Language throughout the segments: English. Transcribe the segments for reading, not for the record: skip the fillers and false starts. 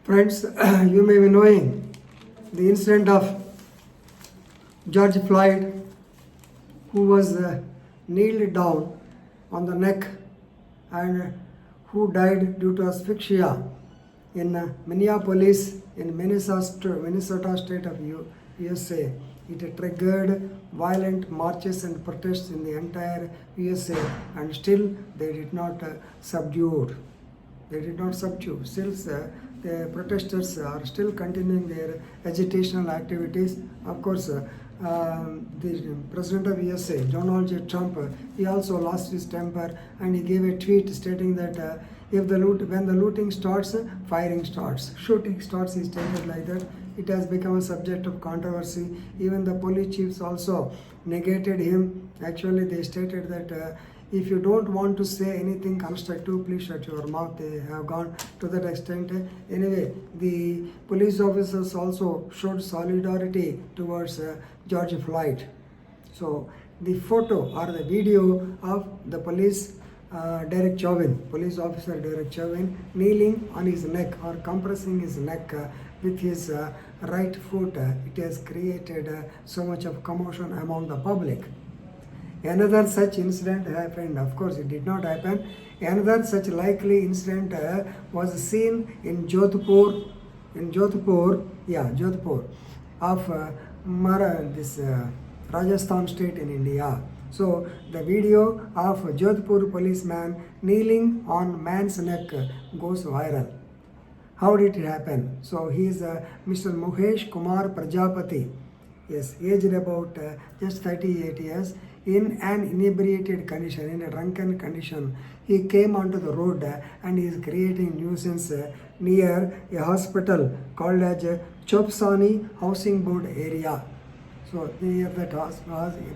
Friends, you may be knowing the incident of George Floyd, who was kneeled down on the neck and who died due to asphyxia in Minneapolis, in Minnesota state of USA. It triggered violent marches and protests in the entire USA, and still they did not subdue. They did not subdue. Still, the protesters are still continuing their agitational activities. Of course, the president of USA, Donald J. Trump, he also lost his temper and he gave a tweet stating that when the looting starts, firing starts, shooting starts. He stated like that. It has become a subject of controversy. Even the police chiefs also negated him. Actually, they stated that if you don't want to say anything constructive, please shut your mouth. They have gone to that extent. Anyway, the police officers also showed solidarity towards George Floyd. So the photo or the video of the police police officer Derek Chauvin, kneeling on his neck or compressing his neck with his right foot, it has created so much of commotion among the public. Another such incident happened. Of course, it did not happen. Another such likely incident was seen in Jodhpur, of Rajasthan state in India. So the video of Jodhpur policeman kneeling on man's neck goes viral. How did it happen? So he is Mr. Mukesh Kumar Prajapati. Yes, aged about just 38 years. In an inebriated condition, in a drunken condition, he came onto the road and is creating nuisance near a hospital called as Chopsani Housing Board area. So near that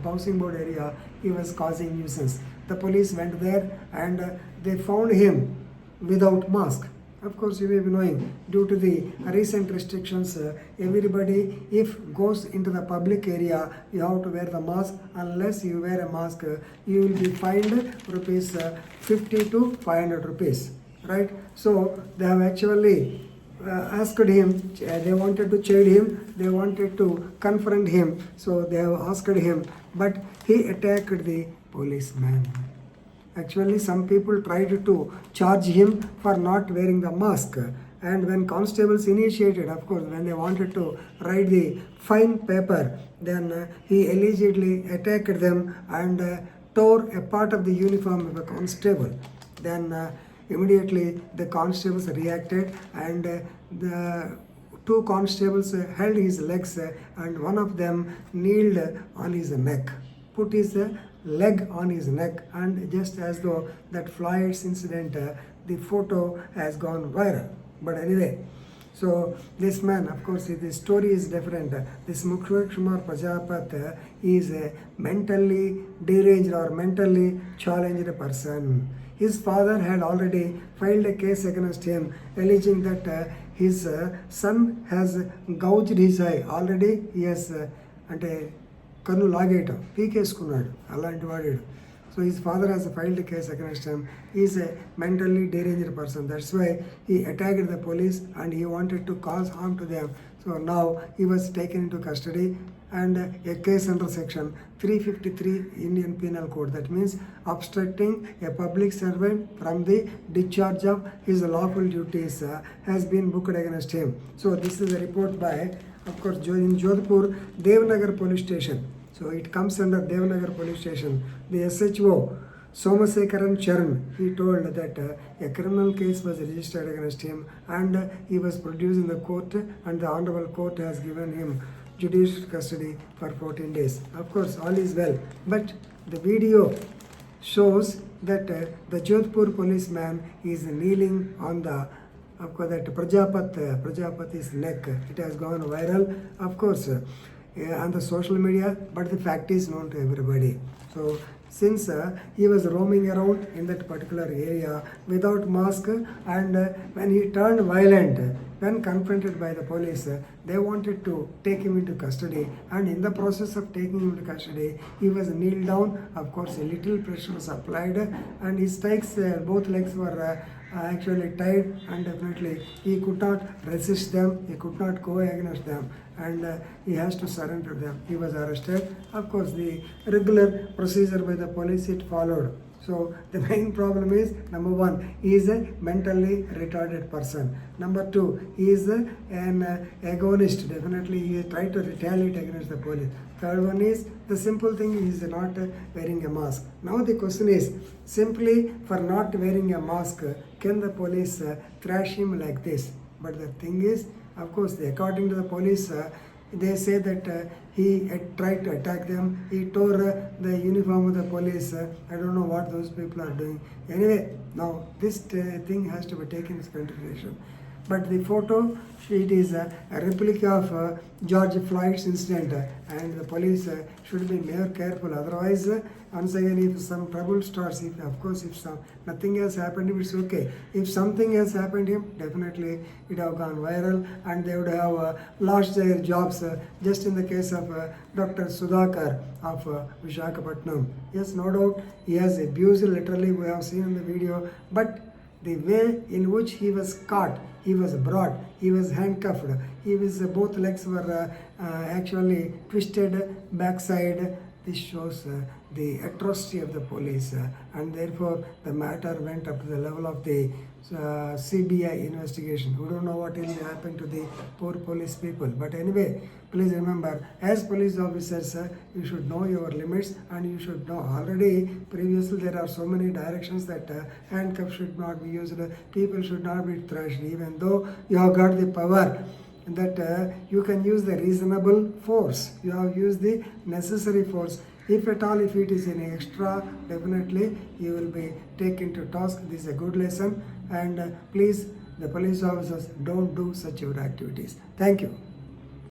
housing board area, he was causing nuisance. The police went there and they found him without mask. Of course, you may be knowing, due to the recent restrictions, everybody, if goes into the public area, you have to wear the mask. Unless you wear a mask, you will be fined rupees 50 to 500 rupees, right? So they have actually asked him, they wanted to chide him, they wanted to confront him, so they have asked him, but he attacked the policeman. Actually, some people tried to charge him for not wearing the mask. And when constables initiated, of course, when they wanted to write the fine paper, then he allegedly attacked them and tore a part of the uniform of a constable. Then immediately the constables reacted and the two constables held his legs and one of them kneeled on his neck, put his leg on his neck, and just as though that Floyd's incident, the photo has gone viral. But anyway, so this man, of course, the story is different. This Mukesh Kumar Prajapati is a mentally deranged or mentally challenged person. His father had already filed a case against him, alleging that his son has gouged his eye. Already he has అంటే కన్ను లాగేయటం పీకేసుకున్నాడు అలాంటి వాడాడు. So his father has filed a case against him. He is a mentally deranged person. That's why he attacked the police and he wanted to cause harm to them. So now he was taken into custody and a case under section 353 Indian Penal Code. That means obstructing a public servant from the discharge of his lawful duties has been booked against him. So this is a report by, of course, in Jodhpur Devnagar police station. So it comes under Devnagar police station. The SHO Somasekaran Charan, he told that a criminal case was registered against him and he was produced in the court and the honorable court has given him judicial custody for 14 days. Of course, all is well. But the video shows that the Jodhpur policeman is kneeling on the, of course, that Prajapati's neck. It has gone viral, of course, on the social media, but the fact is known to everybody. So since he was roaming around in that particular area without mask and when he turned violent, when confronted by the police, they wanted to take him into custody, and in the process of taking him into custody, he was kneeled down. Of course, a little pressure was applied and his legs, both legs were actually tied, and definitely he could not resist them, he could not go against them, and he has to surrender them. He was arrested. Of course, the regular procedure by the police, it followed. So the main problem is, number one, he is a mentally retarded person. Number two, he is an agonist. Definitely he tried to retaliate against the police. Third one is, the simple thing, he is not wearing a mask. Now the question is, simply for not wearing a mask, can the police thrash him like this? But the thing is, of course, according to the police, they say that he tried to attack them. He tore the uniform of the police. I don't know what those people are doing. Anyway, now this thing has to be taken into consideration. But the photo, it is a replica of George Floyd's incident, and the police should be more careful. Otherwise, once again, if some trouble starts, if nothing has happened, it's okay. If something has happened to him, definitely it have gone viral, and they would have lost their jobs. Just in the case of Dr. Sudhakar of Visakhapatnam. Yes, no doubt, he has abused literally. We have seen in the video, but the way in which he was caught, he was brought, he was handcuffed, both legs were actually twisted backside. This shows the atrocity of the police, and therefore the matter went up to the level of the CBI investigation. We don't know what will happen to the poor police people. But anyway, please remember, as police officers, you should know your limits, and you should know already previously there are so many directions that handcuffs should not be used, people should not be thrashed, even though you have got the power that you can use the reasonable force. You have used the necessary force. If at all, if it is any extra, definitely you will be taken to task. This is a good lesson, and please, the police officers, don't do such activities. Thank you.